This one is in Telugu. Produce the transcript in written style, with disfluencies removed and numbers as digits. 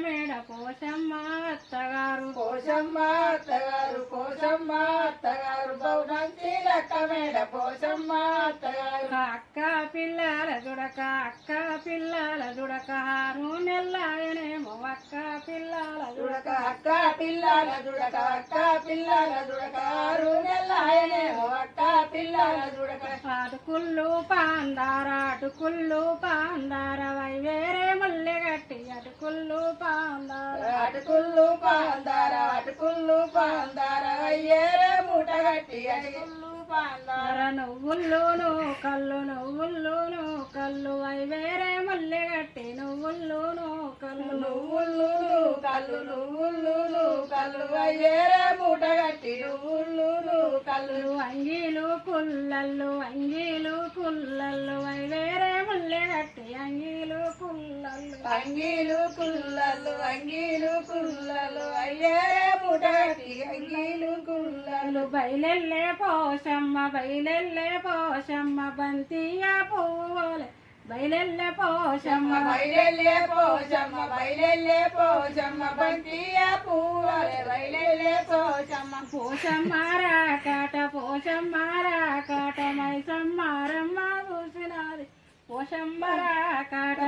మేడ పోషమ్మ అత్తగారు పోషమ్మ అత్తగారు పోషమ్మ అత్తగారు బహుమంచి లక్క మేడ పోషమ్మ అత్తగారు అక్క పిల్లల దుడక అక్క పిల్లల దుడక 6 నెలలాయనేమో అక్క పిల్లల దుడక అక్క పిల్లల దుడక అక్క పిల్లల దుడక 6 నెలలాయనేమో అక్క పిల్లల దుడక అటుకుళ్ళు పాందార వై వేరే ముల్లె గట్టి అటుకుళ్ళు పాందార అటుకుళ్ళు పాందార అయ్యేరే మూట గట్టి అటుకుళ్ళు పాందార నువ్వుల్లోను కళ్ళు వై వేరే ముల్లె గట్టి నువ్వుల్లోను కళ్ళు అయ్యేరే మూట గట్టి కళ్ళు అంగీలు పుల్లళ్ళు వై వేరే ముల్లె గట్టి అంగీలు పుల్లళ్ళు అయ్యేరే మూట గట్టి అంగీలు కుల్లళ్ళు బయలెల్లే పోషమ్మ బంతియ పువ్వులే బయలెల్లే పోషమ్మ బంతియ పువ్వులే బయలెల్లే పోషమ్మ రాకాట మైసమ్మారమ్మ చూసినాది పోషమ్మ రాకాట